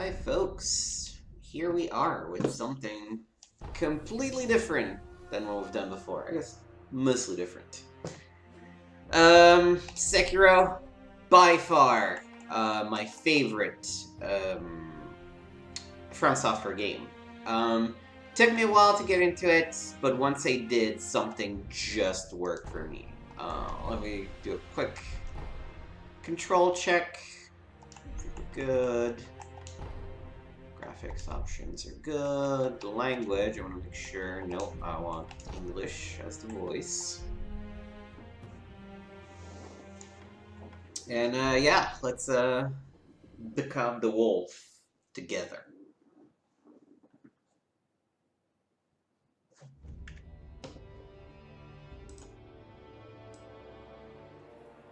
Hi folks, here we are with something completely different than what we've done before. I guess mostly different. Sekiro, by far, my favorite From Software game. Took me a while to get into it, but once I did, something just worked for me. Let me do a quick control check. Good. Graphics options are good. The language, I want to make sure. Nope, I want English as the voice. And yeah, let's become the wolf together.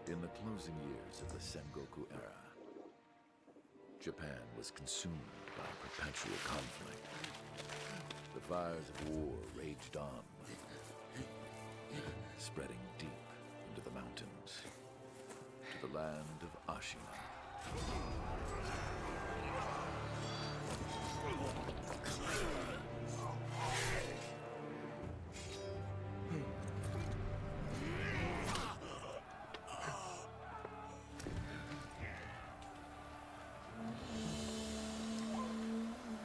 In the closing years of the Sengoku era, Japan was consumed by perpetual conflict. The fires of war raged on, spreading deep into the mountains, to the land of Ashina.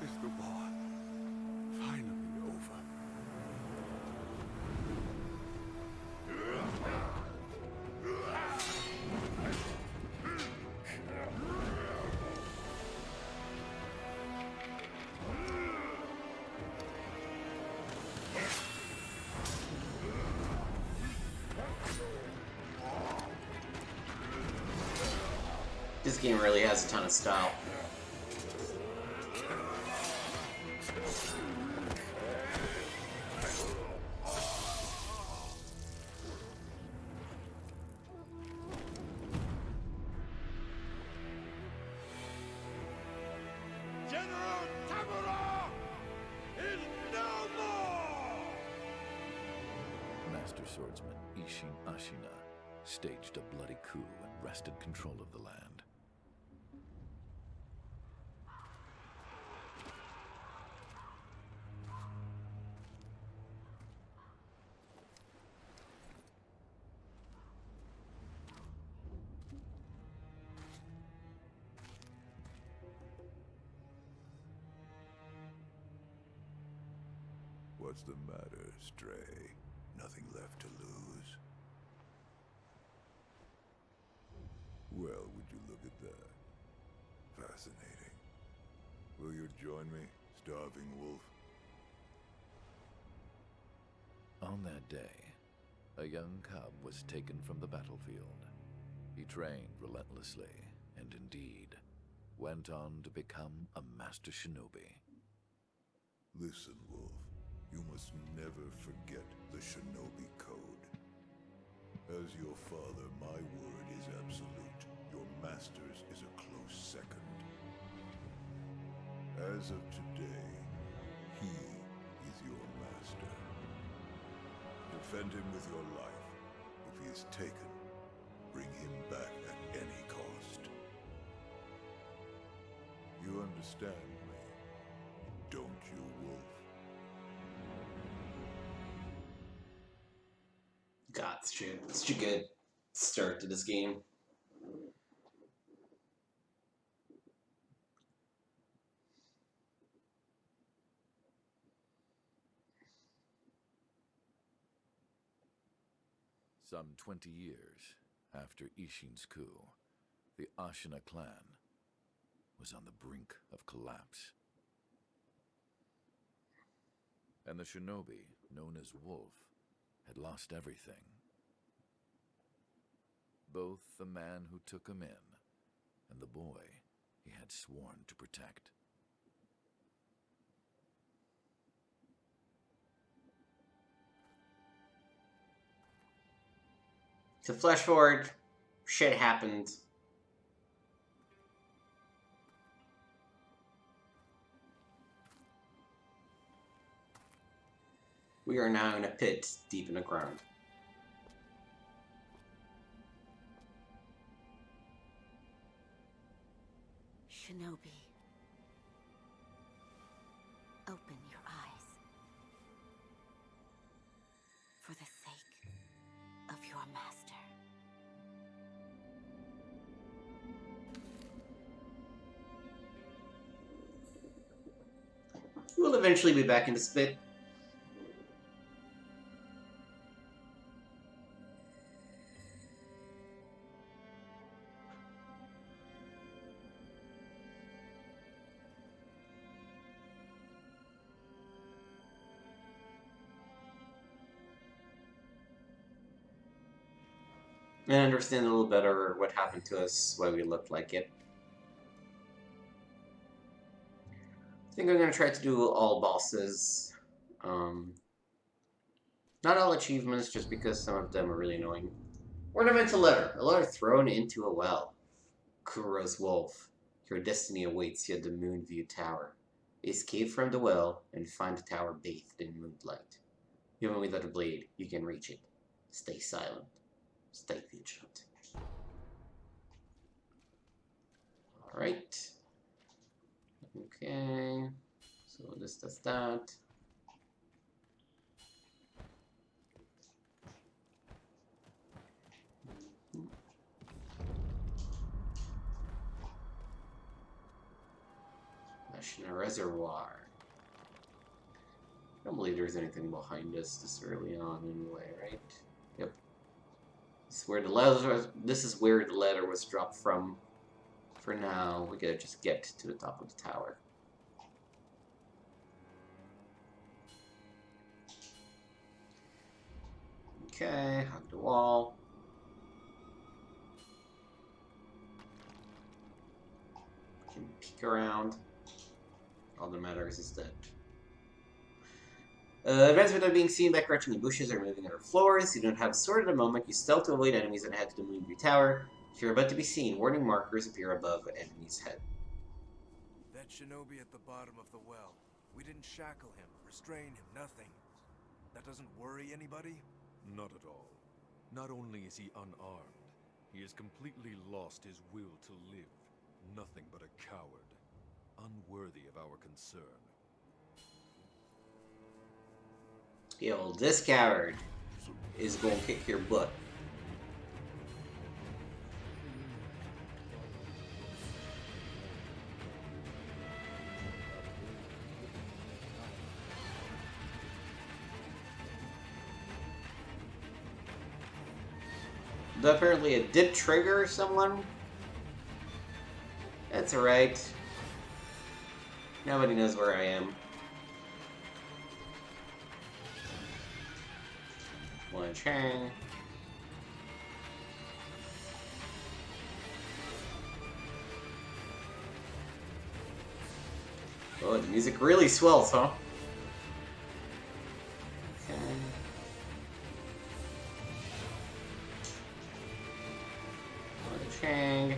Is the war finally over? This game really has a ton of style. General Tamura is no more! Master swordsman Ashina staged a bloody coup and wrested control of the land. What's the matter, Stray? Nothing left to lose? Well, would you look at that? Fascinating. Will you join me, starving wolf? On that day, a young cub was taken from the battlefield. He trained relentlessly, and indeed, went on to become a master shinobi. Listen, wolf. You must never forget the Shinobi Code. As your father, my word is absolute. Your master's is a close second. As of today, he is your master. Defend him with your life. If he is taken, bring him back at any cost. You understand me, don't you, wolf? God, it's such a good start to this game. Some 20 years after Ishin's coup, the Ashina clan was on the brink of collapse. And the shinobi, known as Wolf, had lost everything. Both the man who took him in and the boy he had sworn to protect. So flash forward, shit happened. We are now in a pit deep in the ground. Shinobi. We'll eventually be back in the spit. And understand a little better what happened to us, why we looked like it. I think I'm going to try to do all bosses. Not all achievements, just because some of them are really annoying. Ornamental letter. A letter thrown into a well. Kuro's wolf. Your destiny awaits you at the Moonview Tower. Escape from the well and find the tower bathed in moonlight. Even without a blade, you can reach it. Stay silent. Stay vigilant. Alright. Okay. So this does that. Ashina Reservoir. I don't believe there's anything behind us this early on anyway, right? Yep. This is where the letter was dropped from. For now, we gotta just get to the top of the tower. Okay, hug the wall. Can peek around. All that matters is that. Advance without being seen by crouching in bushes or moving under floors. You don't have a sword at the moment. You stealth to avoid enemies and head to the Moonview Tower. If you're about to be seen, warning markers appear above an enemy's head. That shinobi at the bottom of the well. We didn't shackle him, restrain him, nothing. That doesn't worry anybody? Not at all. Not only is he unarmed, he has completely lost his will to live. Nothing but a coward. Unworthy of our concern. Yo, this coward is gonna kick your butt. Apparently it did trigger someone. That's alright. Nobody knows where I am. One Chang. Oh, the music really swells, huh? Okay. One Chang.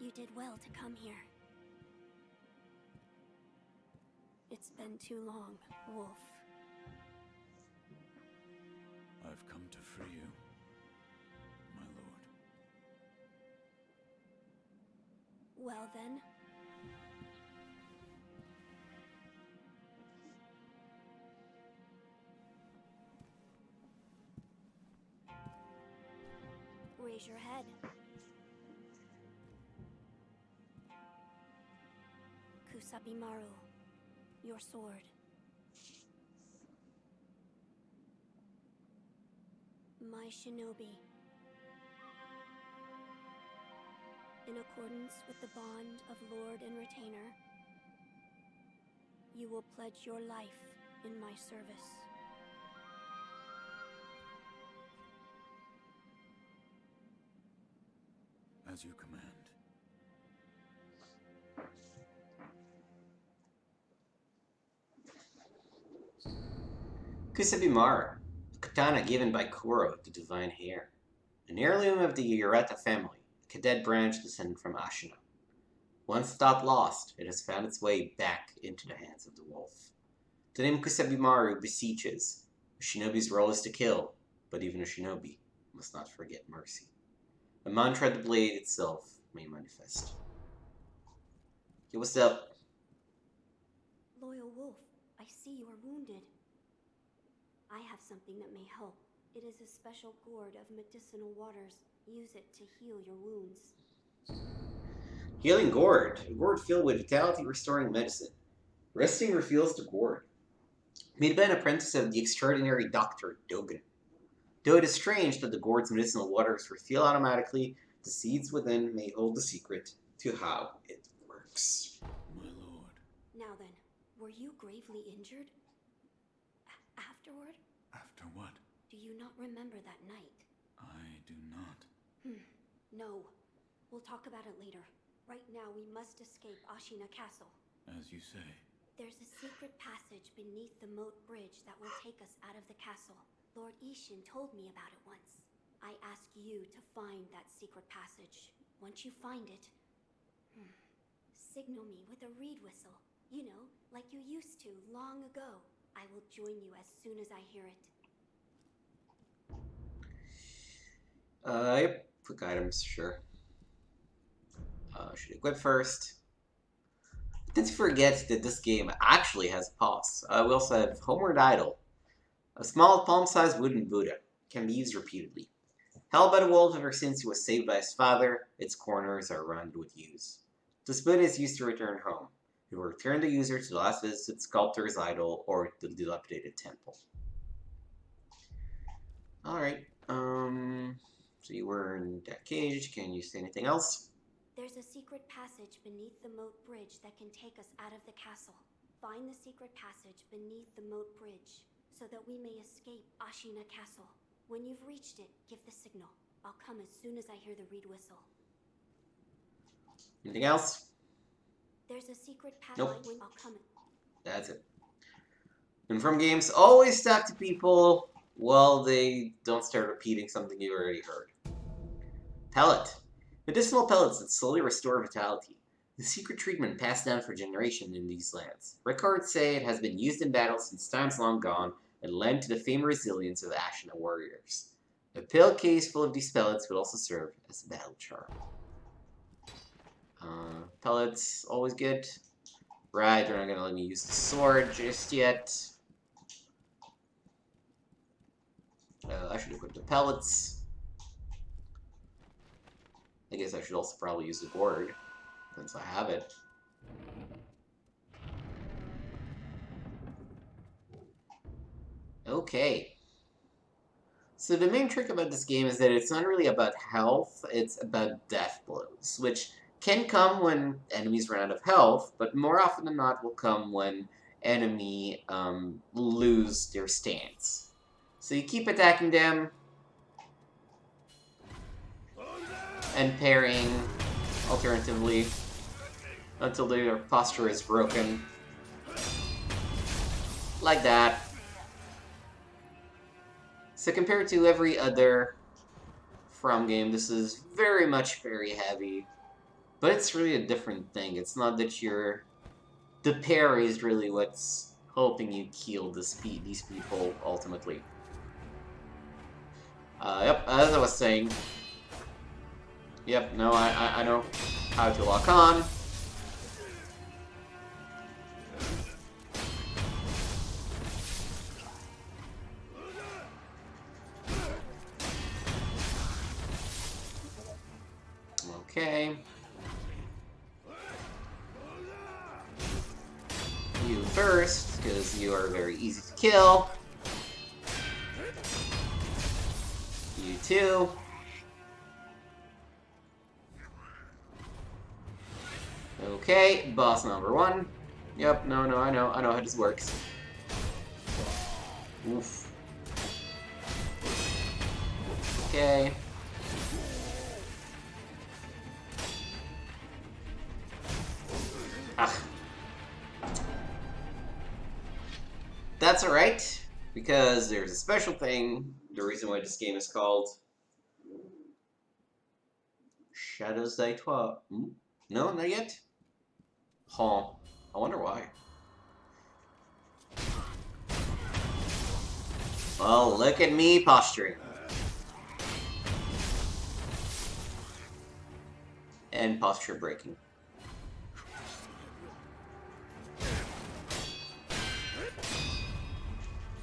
You did well to come here. It's been too long, Wolf. I've come to free you, my lord. Well then. Raise your head. Kusabimaru, your sword. My shinobi. In accordance with the bond of lord and retainer, you will pledge your life in my service. As you command. Kusabimaru, a katana given by Kuro, the divine heir. An heirloom of the Ureta family, a cadet branch descended from Ashina. Once thought lost, it has found its way back into the hands of the wolf. The name Kusabimaru beseeches. A shinobi's role is to kill, but even a shinobi must not forget mercy. The mantra of the blade itself may manifest. Hey, what's up? Loyal Wolf, I see you are wounded. I have something that may help. It is a special gourd of medicinal waters. Use it to heal your wounds. Healing Gourd. A gourd filled with vitality restoring medicine. Resting reveals the gourd. Made by an apprentice of the extraordinary Dr. Dogen. Though it is strange that the gourd's medicinal waters refill automatically, the seeds within may hold the secret to how it works. My lord. Now then, were you gravely injured? Afterward? After what? Do you not remember that night? I do not. No. We'll talk about it later. Right now, we must escape Ashina Castle. As you say. There's a secret passage beneath the moat bridge that will take us out of the castle. Lord Ishin told me about it once. I ask you to find that secret passage. Once you find it, signal me with a reed whistle. You know, like you used to long ago. I will join you as soon as I hear it. Yep. Quick items, sure. Should equip first. Don't forget that this game actually has a pause. We also have Homeward Idol. A small palm-sized wooden Buddha. Can be used repeatedly. Held by the wolf ever since he was saved by his father, its corners are rounded with yews. This Buddha is used to return home. It will return the user to the last visited sculptor's idol or the dilapidated temple. Alright, so you were in that cage. Can you say anything else? There's a secret passage beneath the moat bridge that can take us out of the castle. Find the secret passage beneath the moat bridge so that we may escape Ashina Castle. When you've reached it, give the signal. I'll come as soon as I hear the reed whistle. Anything else? There's a secret passage. Nope. I'll come. That's it. And from games, always talk to people while they don't start repeating something you already heard. Pellet. Medicinal pellets that slowly restore vitality. The secret treatment passed down for generations in these lands. Records say it has been used in battle since times long gone and lent to the famed resilience of Ashina warriors. A pill case full of these pellets would also serve as a battle charm. Pellets, always good. Right, they're not gonna let me use the sword just yet. I should equip the pellets. I guess I should also probably use the gourd, since I have it. Okay. So the main trick about this game is that it's not really about health, it's about death blows, which can come when enemies run out of health, but more often than not will come when enemy lose their stance. So you keep attacking them, and parrying, alternatively, until their posture is broken. Like that. So compared to every other From game, this is very much very heavy. But it's really a different thing. It's not that the parry is really what's helping you kill these people, ultimately. Yep, as I was saying. Yep, no, I know how to lock on. Okay. You first, because you are very easy to kill. You too. Okay, boss number 1. Yep, no, I know how this works. Oof. Okay. That's alright, because there's a special thing, the reason why this game is called Shadows Die Toi. No, not yet? Huh. I wonder why. Well, look at me posturing. and posture breaking.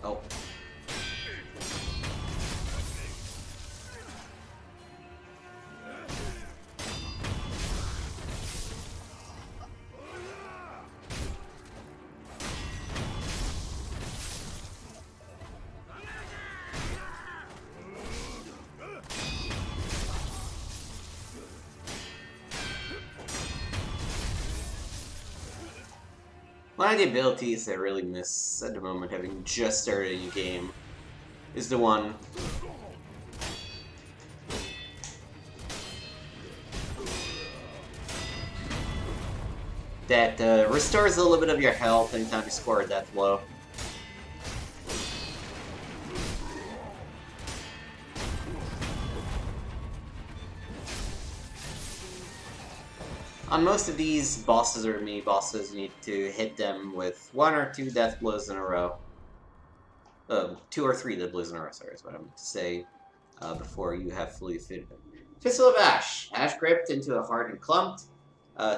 Oh. One of the abilities I really miss at the moment, having just started a game, is the one that restores a little bit of your health anytime you score a death blow. On most of these bosses or mini bosses, you need to hit them with 1 or 2 death blows in a row. 2 or 3 death blows in a row, sorry, is what I meant to say, before you have fully defeated them. Fistful of Ash. Ash gripped into a hardened clump.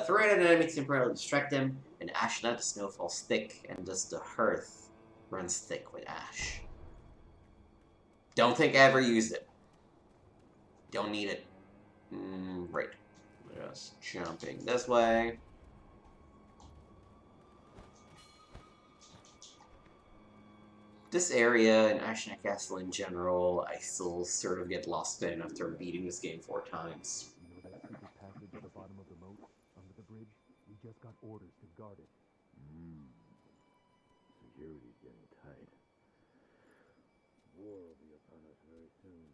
Throw it at an enemy to temporarily distract them, and Ashina, the snow falls thick, and thus the hearth runs thick with ash. Don't think I ever used it. Don't need it. Right. Just jumping this way. This area and Ashina Castle in general, I still sort of get lost in after beating this game 4 times. You know that secret passage at the bottom of the moat, under the bridge? We just got orders to guard it. Security's getting tight. War will be upon us very soon.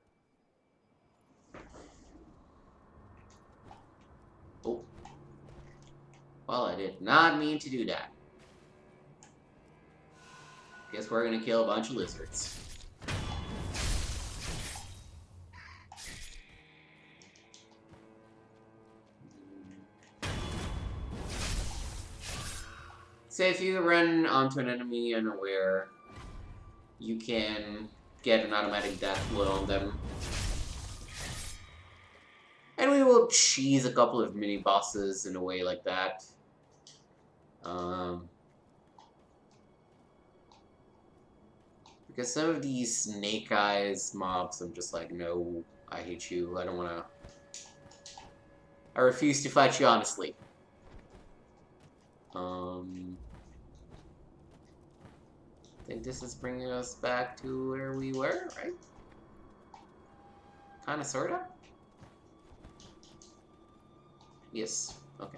Oh. Well, I did not mean to do that. Guess we're gonna kill a bunch of lizards. So if you run onto an enemy unaware, you can get an automatic death blow on them. And we will cheese a couple of mini bosses in a way like that. Because some of these snake eyes mobs, I'm just like, no, I hate you. I don't wanna. I refuse to fight you honestly. I think this is bringing us back to where we were, right? Kinda, sorta? Yes, okay.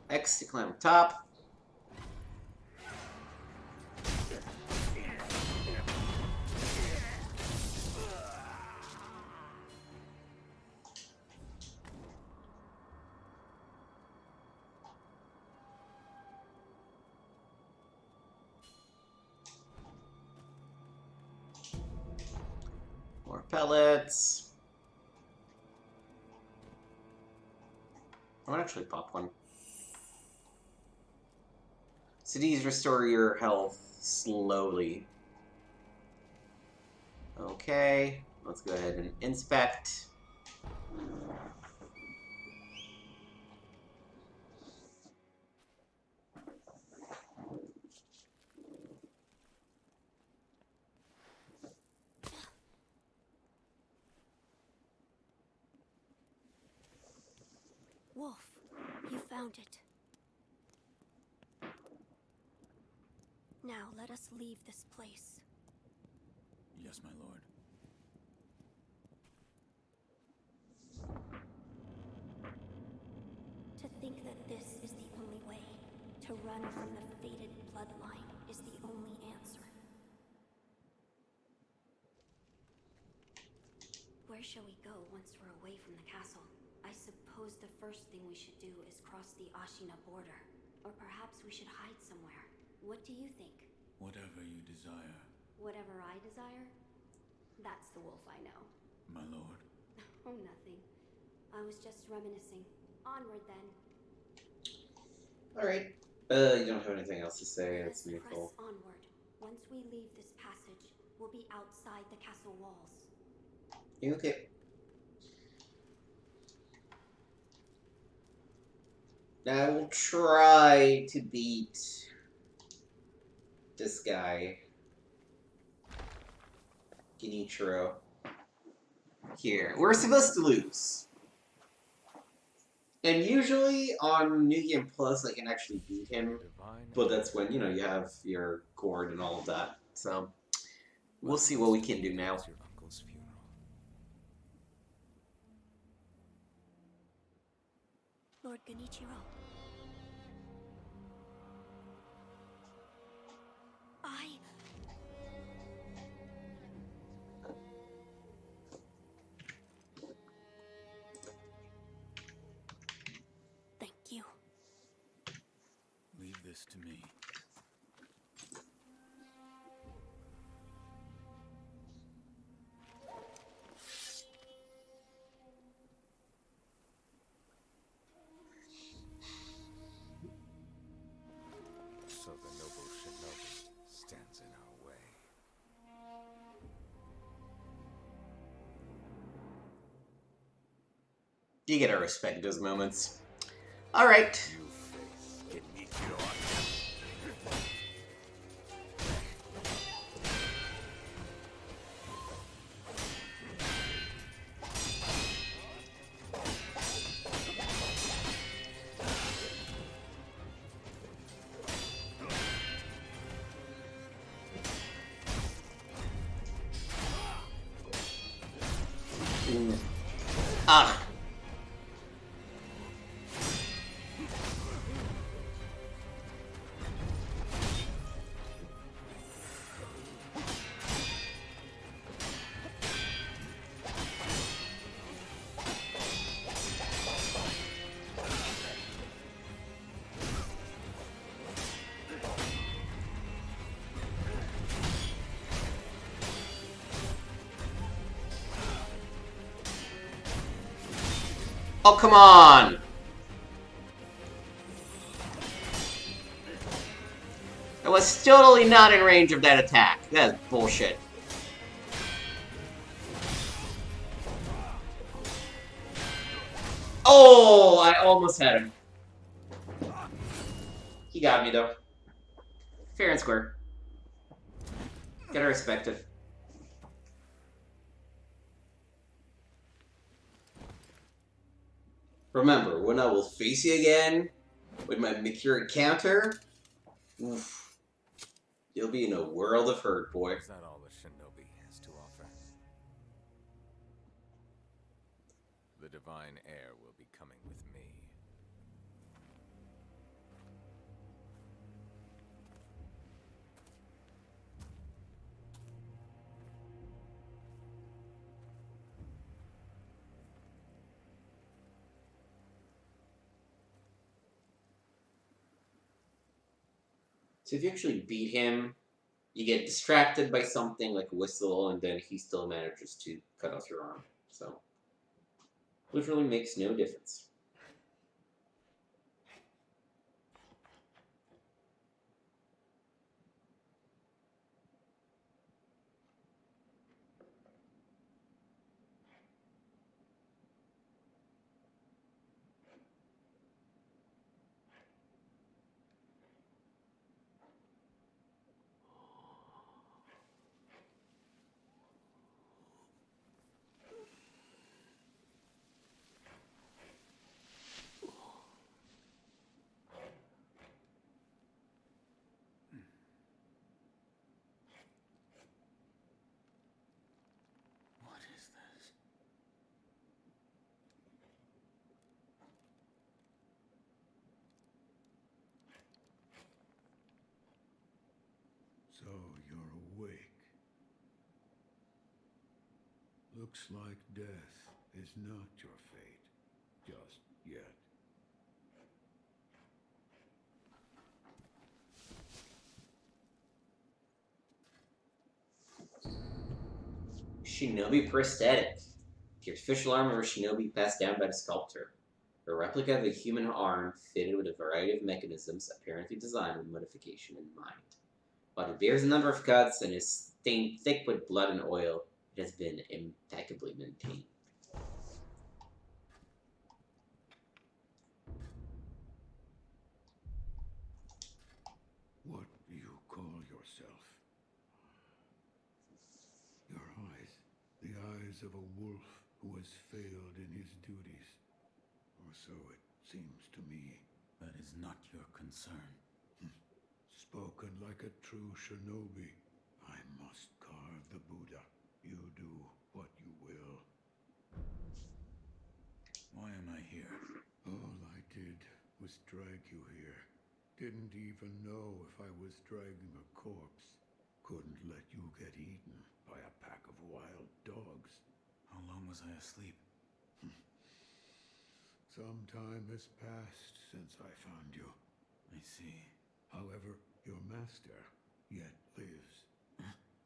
X to climb top. More pellets. I might actually pop one. So these restore your health slowly. Okay, let's go ahead and inspect. Wolf, you found it. Now let us leave this place. Yes, my lord. To think that this is the only way, to run from the fated bloodline, is the only answer. Where shall we go once we're away from the castle? I suppose the first thing we should do is cross the Ashina border. Or perhaps we should hide somewhere. What do you think? Whatever you desire, Whatever I desire? That's the wolf I know. my lord. Oh, nothing. I was just reminiscing. Onward, then. Alright. You don't have anything else to say, Let that's us press meaningful. onward. Once we leave this passage, we'll be outside the castle walls. Okay. I will try to beat this guy, Genichiro. Here. We're supposed to lose. And usually on New Game Plus, I can actually beat him. But that's when, you have your Gourd and all of that. So, we'll see what we can do now. Your uncle's funeral. Lord Genichiro. Thank you. Leave this to me. So the noble Shinobi stands in our way. You gotta respect those moments. Alright. You face Genichiro. Ah. Oh, come on! I was totally not in range of that attack. That is bullshit. Oh, I almost had him. He got me, though. Fair and square. Gotta respect it. Remember, when I will face you again with my Mikura counter, oof, you'll be in a world of hurt, boy. Is that all the Shinobi has to offer? The divine heir will be coming with me. So if you actually beat him, you get distracted by something like a whistle, and then he still manages to cut off your arm. So, literally makes no difference. What is this? So you're awake. Looks like death is not your fate, just yet. Shinobi Prosthetic. The artificial arm of a shinobi passed down by the sculptor. A replica of a human arm fitted with a variety of mechanisms apparently designed with modification in mind. While it bears a number of cuts and is stained thick with blood and oil, it has been impeccably maintained. What do you call yourself? Your eyes. The eyes of a wolf who has failed in his duties. Or so it seems to me. That is not your concern. Spoken like a true shinobi. I must carve the Buddha. You do what you will. Why am I here? All I did was drag you here. Didn't even know if I was dragging a corpse. Couldn't let you get eaten by a pack of wild dogs. How long was I asleep? Some time has passed since I found you. I see. However, your master yet lives.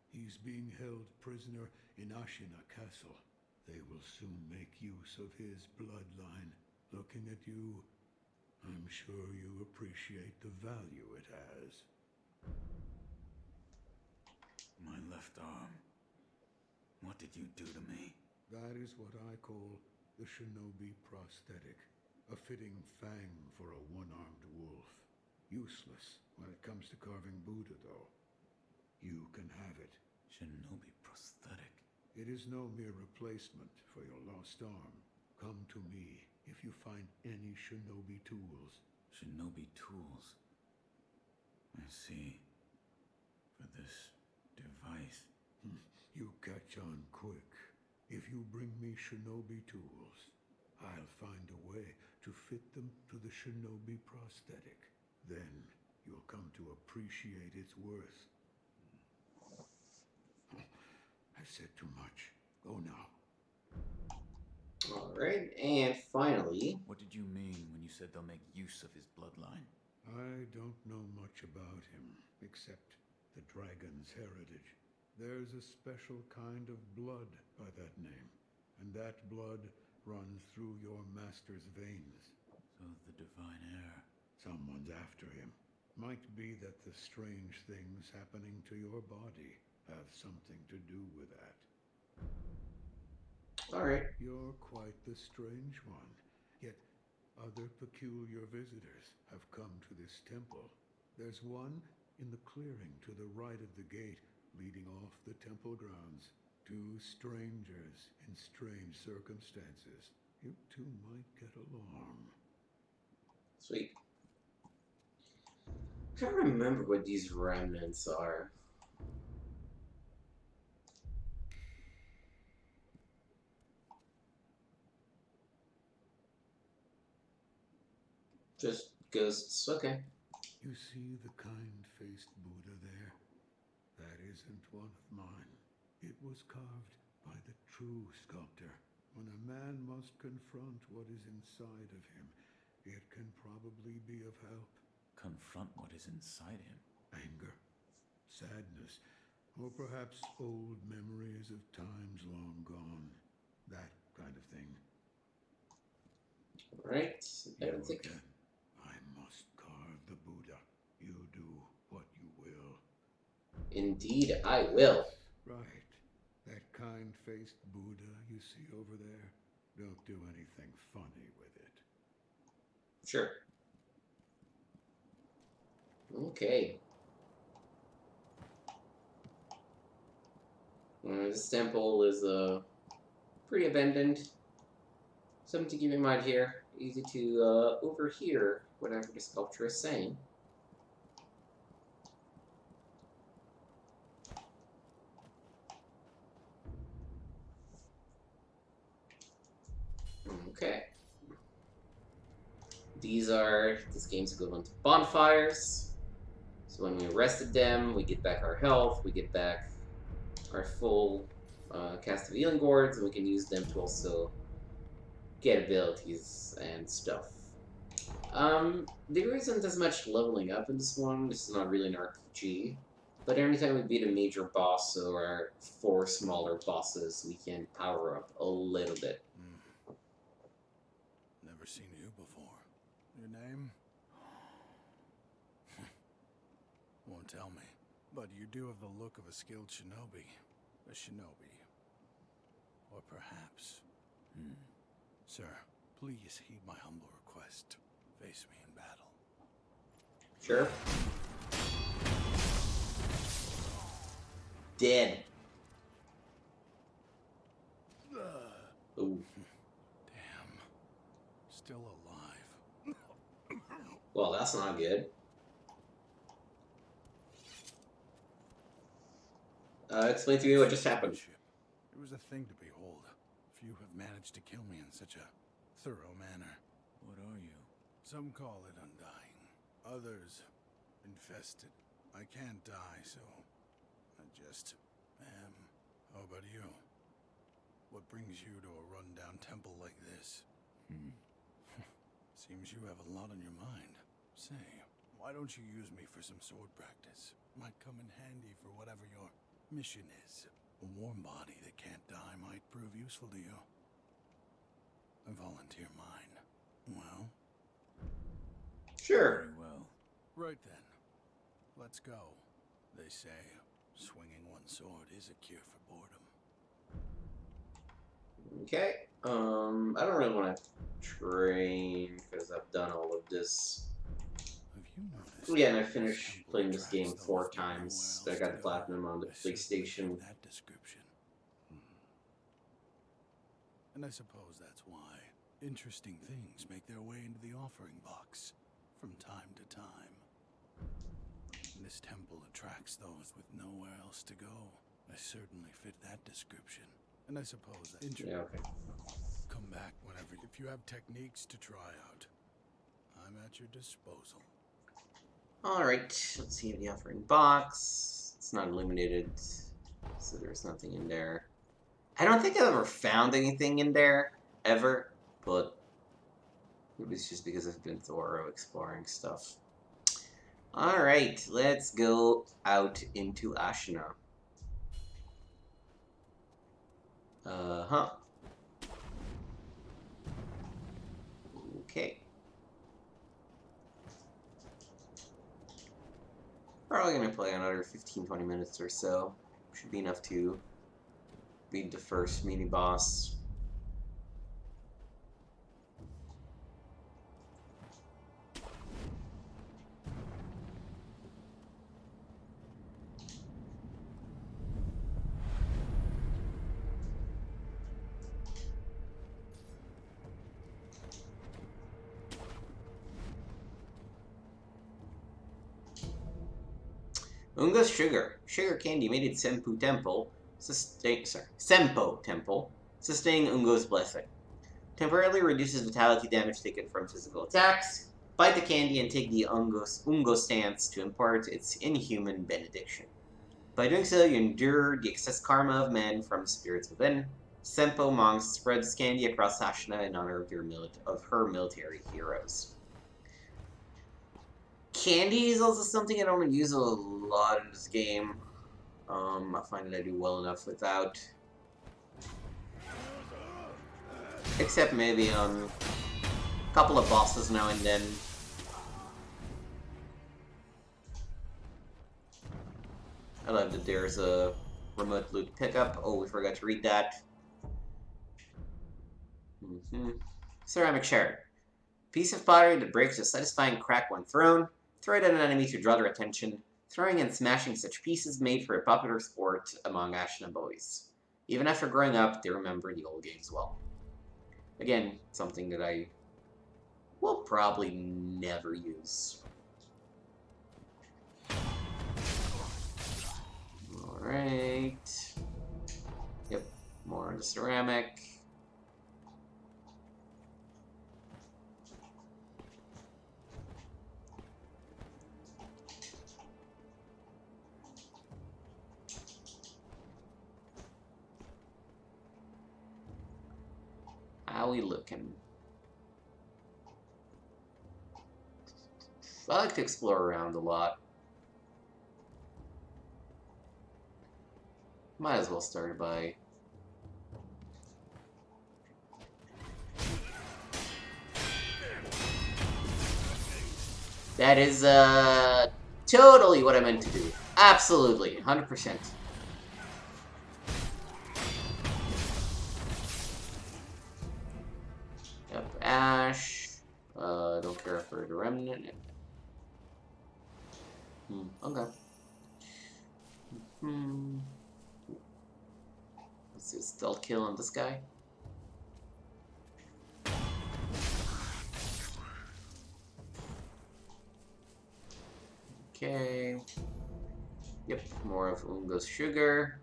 He's being held prisoner in Ashina Castle. They will soon make use of his bloodline. Looking at you, I'm sure you appreciate the value it has. My left arm. What did you do to me? That is what I call the Shinobi Prosthetic. A fitting fang for a one-armed wolf. Useless when it comes to carving Buddha, though. You can have it. Shinobi Prosthetic. It is no mere replacement for your lost arm. Come to me if you find any Shinobi tools. Shinobi tools. I see. For this device. You catch on quick. If you bring me Shinobi tools, I'll find a way to fit them to the Shinobi Prosthetic. Then you'll come to appreciate its worth. I've said too much. Go now. Alright, and finally... What did you mean when you said they'll make use of his bloodline? I don't know much about him, except the dragon's heritage. There's a special kind of blood by that name, and that blood runs through your master's veins. So the divine heir. Someone's after him. Might be that the strange things happening to your body have something to do with that. Alright. You're quite the strange one, yet other peculiar visitors have come to this temple. There's one in the clearing to the right of the gate leading off the temple grounds. Two strangers in strange circumstances. You two might get along. Sweet. I can't remember what these remnants are. Just ghosts, okay. You see the kind-faced Buddha there? That isn't one of mine. It was carved by the true sculptor. When a man must confront what is inside of him, it can probably be of help. Confront what is inside him. Anger, sadness, or perhaps old memories of times long gone. That kind of thing. Right. I You don't think... again. I must carve the Buddha. You do what you will. Indeed, I will. Right. That kind-faced Buddha you see over there, don't do anything funny with it. Sure. Okay. This temple is pretty abandoned. Something to keep in mind here. Easy to overhear whatever the sculptor is saying. Okay. This game's equivalent to bonfires. So when we arrested them, we get back our health, we get back our full cast of healing gourds, and we can use them to also get abilities and stuff. There isn't as much leveling up in this one. This is not really an RPG. But every time we beat a major boss or 4 smaller bosses, we can power up a little bit. Never seen you before. Your name? Won't tell me. But you do have the look of a skilled shinobi. A shinobi. Or perhaps... Sir, please heed my humble request. Face me in battle. Sure. Dead. Ooh. Damn. Still alive. Well, that's not good. Explain to me what just happened. It was a thing to behold. Few have managed to kill me in such a thorough manner. What are you? Some call it undying. Others, infested. I can't die, so I just am. How about you? What brings you to a rundown temple like this? Seems you have a lot on your mind. Say, why don't you use me for some sword practice? Might come in handy for whatever your mission is. A warm body that can't die might prove useful to you. I volunteer mine. Well? Sure. Very well. Right then. Let's go. They say swinging one sword is a cure for boredom. Okay. I don't really want to train because I've done all of this. Have you noticed? Yeah, and I finished playing this game 4 times. I got platinum on the PlayStation. That description. And I suppose that's why interesting things make their way into the offering box from time to time. This temple attracts those with nowhere else to go. I certainly fit that description. And I suppose that Yeah, okay. come back whenever. If you have techniques to try out, I'm at your disposal. Alright, let's see the offering box. It's not illuminated, so there's nothing in there. I don't think I've ever found anything in there, ever, but maybe it's just because I've been thorough exploring stuff. Alright, let's go out into Ashina. Okay. Probably gonna play another 15-20 minutes or so. Should be enough to beat the first mini boss. Unga's sugar candy made at Senpo Temple, sustaining Ungo's blessing. Temporarily reduces vitality damage taken from physical attacks. Bite the candy and take the Ungo stance to impart its inhuman benediction. By doing so, you endure the excess karma of men from spirits within. Senpo monks spread this candy across Ashina in honor of her military heroes. Candy is also something I don't use a lot in this game. I find that I do well enough without. Except maybe on a couple of bosses now and then. I love that there's a remote loot pickup. Oh, we forgot to read that. Ceramic shard. Piece of pottery that breaks a satisfying crack when thrown. Throw it at an enemy to draw their attention. Throwing and smashing such pieces made for a popular sport among Ashina boys. Even after growing up, they remember the old games well. Again, something that I will probably never use. Alright. Yep, more on the ceramic. How we looking? I like to explore around a lot. Might as well start by... That is, totally what I meant to do. Absolutely, 100%. Yep, Ash. Don't care for the remnant. Okay. Let's do a stealth kill on this guy. Okay. Yep, more of Ungo's sugar.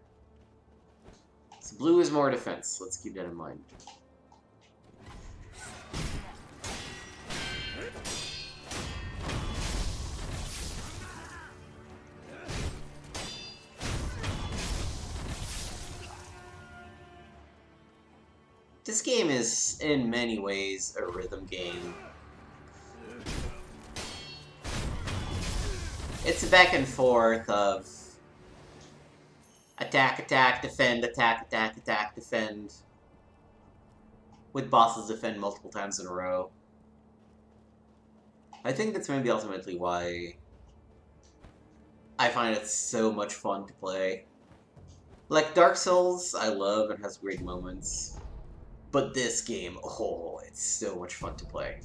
So blue is more defense. Let's keep that in mind. This game is, in many ways, a rhythm game. It's a back and forth of attack, attack, defend, attack, attack, attack, defend. With bosses defend multiple times in a row. I think that's maybe ultimately why I find it so much fun to play. Like Dark Souls, I love and has great moments. But this game, oh, it's so much fun to play.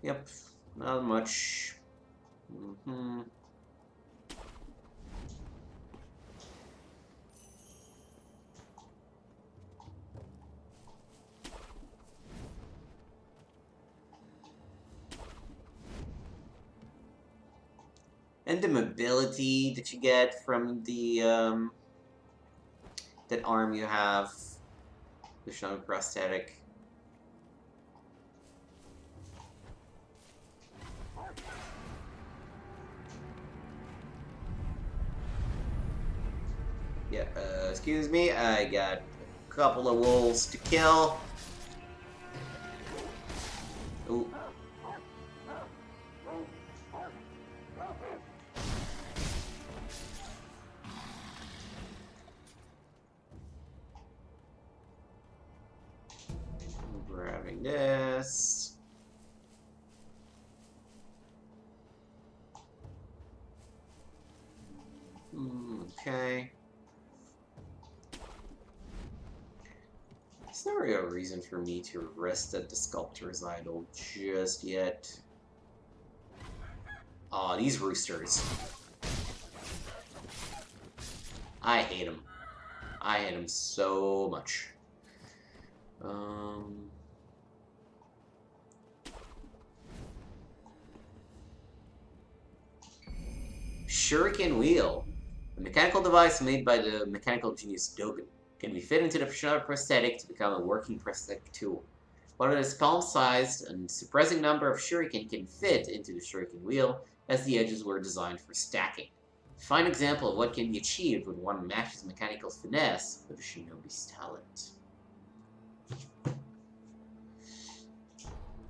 Yep, not much. And the mobility that you get from the that arm you have, the Shinobi Prosthetic. Yeah, excuse me, I got a couple of wolves to kill. Ooh. Grabbing this. Okay. There's not really a reason for me to rest at the Sculptor's Idol just yet. Aw, these roosters. I hate them. I hate them so much. Shuriken Wheel. A mechanical device made by the mechanical genius Dogen. Can be fit into the Shinobi Prosthetic to become a working prosthetic tool. While it is palm-sized, a surprising number of shuriken can fit into the Shuriken Wheel, as the edges were designed for stacking. A fine example of what can be achieved when one matches mechanical finesse with a shinobi's talent.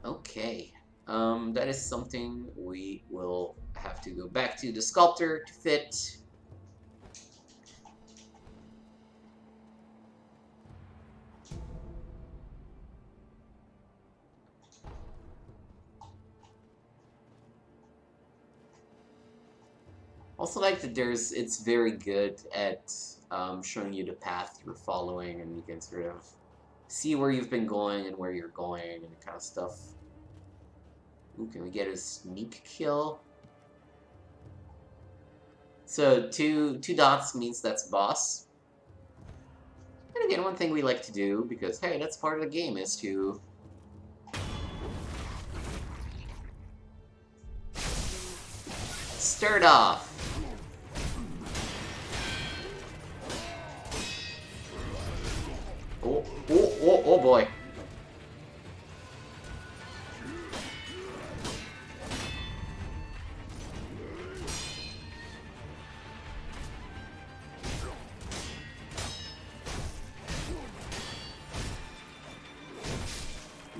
Okay, that is something we will have to go back to the sculptor to fit. Also like that it's very good at showing you the path you're following, and you can sort of see where you've been going and where you're going and that kind of stuff. Ooh, can we get a sneak kill? So two dots means that's boss. And again, one thing we like to do, because hey, that's part of the game, is to start off. Oh boy.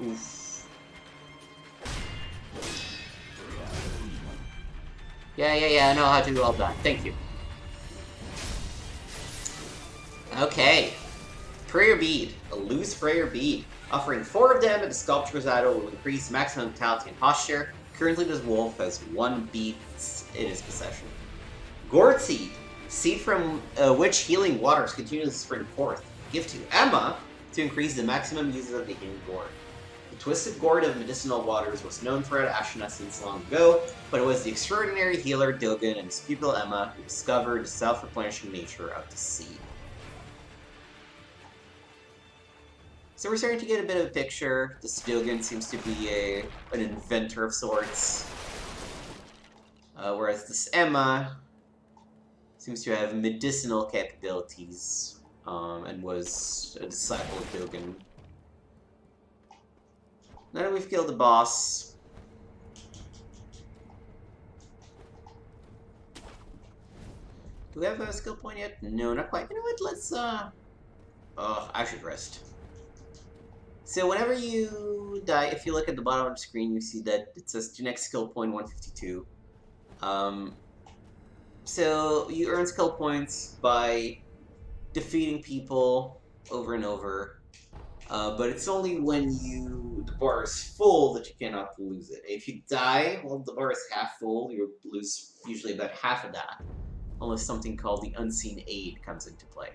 Oof. Yeah, I know how to do all that. Thank you. Okay. Prayer Bead. A loose prayer bead. Offering 4 of them at the Sculptor's Idol will increase maximum vitality and posture. Currently, this wolf has 1 bead in his possession. Gourd Seed. Seed from which healing waters continue to spring forth. Give to Emma to increase the maximum uses of the healing gourd. The twisted gourd of medicinal waters was known throughout Ashina since long ago, but it was the extraordinary healer Dogen and his pupil Emma who discovered the self-replenishing nature of the seed. So we're starting to get a bit of a picture. This Dogen seems to be an inventor of sorts. Whereas this Emma seems to have medicinal capabilities, and was a disciple of Dogen. Now that we've killed the boss, do we have a skill point yet? No, not quite. You know what, let's, I should rest. So whenever you die, if you look at the bottom of the screen, you see that it says to next skill point 152. So you earn skill points by defeating people over and over, but it's only when the bar is full that you cannot lose it. If you die while the bar is half full, you lose usually about half of that, unless something called the Unseen Aid comes into play.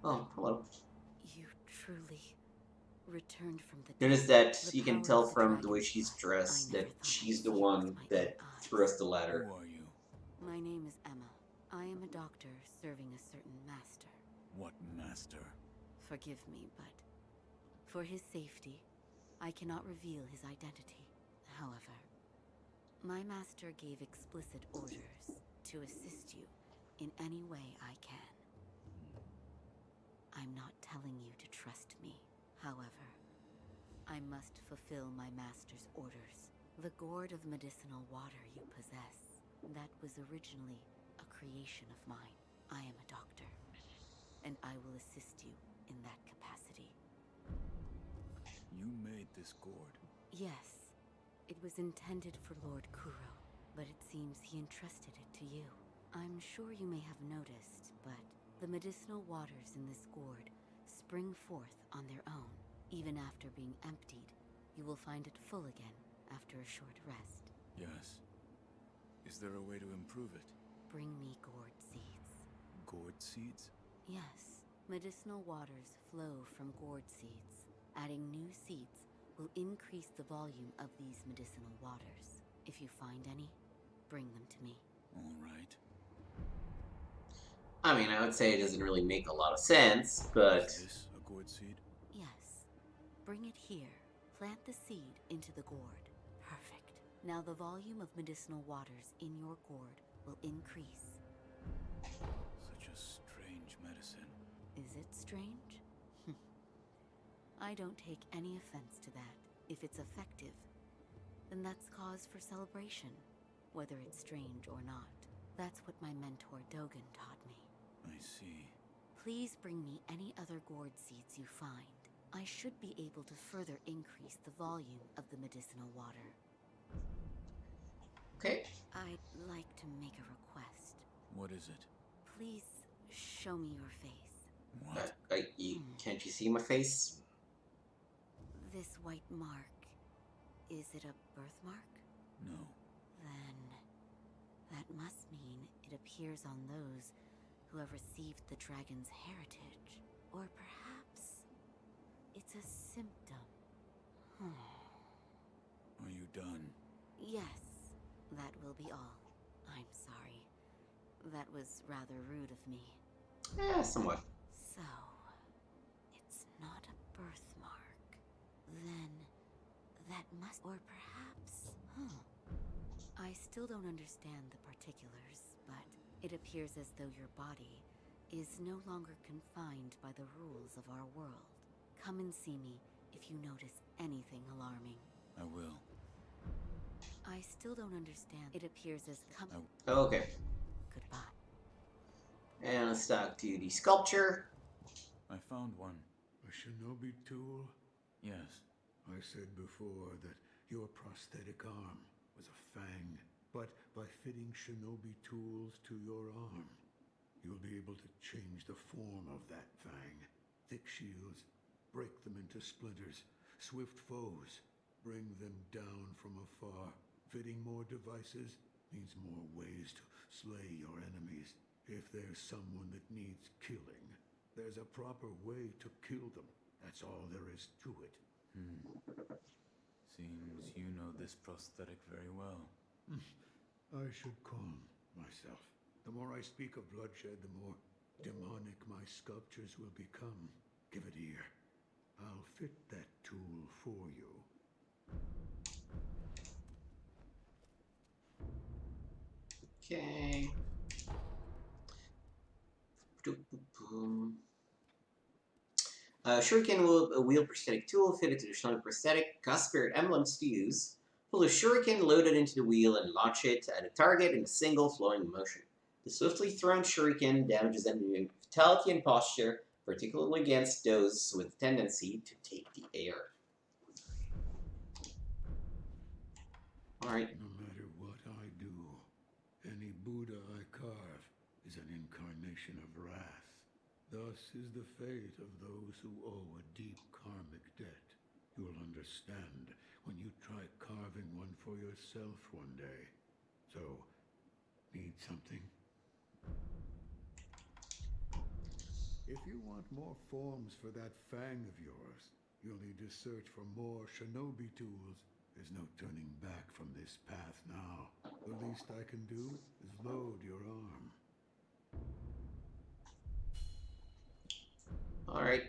Oh, hello. You truly returned from the Notice that you can tell from the way she's dressed that she's the one that threw us the ladder. Who are you? My name is Emma. I am a doctor serving a certain master. What master? Forgive me, but for his safety, I cannot reveal his identity. However, my master gave explicit orders to assist you in any way I can. I'm not telling you to trust me. However, I must fulfill my master's orders. The gourd of medicinal water you possess, that was originally a creation of mine. I am a doctor, and I will assist you in that capacity. You made this gourd? Yes, it was intended for Lord Kuro, but it seems he entrusted it to you. I'm sure you may have noticed, but the medicinal waters in this gourd spring forth on their own. Even after being emptied, you will find it full again after a short rest. Yes. Is there a way to improve it? Bring me gourd seeds. Gourd seeds? Yes. Medicinal waters flow from gourd seeds. Adding new seeds will increase the volume of these medicinal waters. If you find any, bring them to me. All right. I mean, I would say it doesn't really make a lot of sense, but... Is this a gourd seed? Yes. Bring it here. Plant the seed into the gourd. Perfect. Now the volume of medicinal waters in your gourd will increase. Such a strange medicine. Is it strange? I don't take any offense to that. If it's effective, then that's cause for celebration, whether it's strange or not. That's what my mentor Dogen taught me. I see. Please bring me any other gourd seeds you find. I should be able to further increase the volume of the medicinal water. Okay. I'd like to make a request. What is it? Please show me your face. What? Can't you see my face? This white mark, is it a birthmark? No. Then that must mean it appears on those who have received the dragon's heritage. Or perhaps it's a symptom. Are you done? Yes, that will be all. I'm sorry. That was rather rude of me. Yeah, somewhat. So, it's not a birthmark. Then, that must... Or perhaps... I still don't understand the particulars, but it appears as though your body is no longer confined by the rules of our world. Come and see me if you notice anything alarming. I will. I still don't understand. It appears as... Okay. Goodbye. And let's talk to the sculpture. I found one. A Shinobi Tool? Yes. I said before that your prosthetic arm was a fang, but by fitting Shinobi tools to your arm, you'll be able to change the form of that fang. Thick shields, break them into splinters. Swift foes, bring them down from afar. Fitting more devices, needs more ways to slay your enemies. If there's someone that needs killing, there's a proper way to kill them. That's all there is to it. Seems you know this prosthetic very well. I should calm myself. The more I speak of bloodshed, the more demonic my sculptures will become. Give it ear. I'll fit that tool for you. Okay. Shuriken Wheel Prosthetic Tool fitted to the Shinobi Prosthetic. Cast Spirit Emblems to use. Pull the Shuriken loaded into the wheel and launch it at a target in a single flowing motion. The swiftly thrown Shuriken damages enemy with vitality and posture, particularly against those with a tendency to take the air. Alright. No matter what I do, any Buddha I carve is an incarnation of wrath. Thus is the fate of those who owe a deep karmic debt. You'll understand when you try carving one for yourself one day. So, need something? If you want more forms for that fang of yours, you'll need to search for more Shinobi tools. There's no turning back from this path now. The least I can do is load your arm. Alright.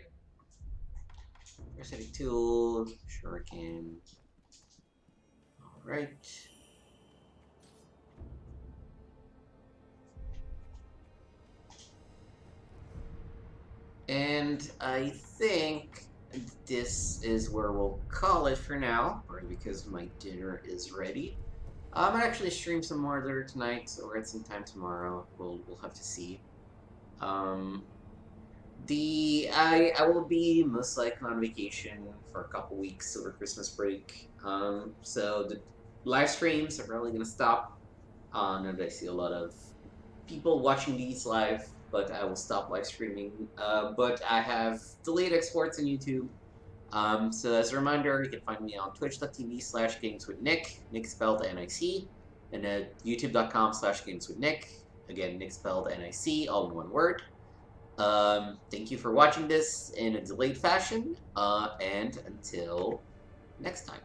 Prosthetic Tool, Shuriken. Alright. And I think this is where we'll call it for now, or because my dinner is ready. I might actually stream some more later tonight, or at some time tomorrow. We'll have to see. I will be most likely on vacation for a couple weeks over Christmas break. So the live streams are probably gonna stop. Now that I see a lot of people watching these live, but I will stop live streaming. But I have delayed exports on YouTube. So as a reminder, you can find me on twitch.tv/gameswithnick, Nick spelled N-I-C, and at youtube.com/gameswithnick. Again, Nick spelled N-I-C, all in one word. Thank you for watching this in a delayed fashion, and until next time.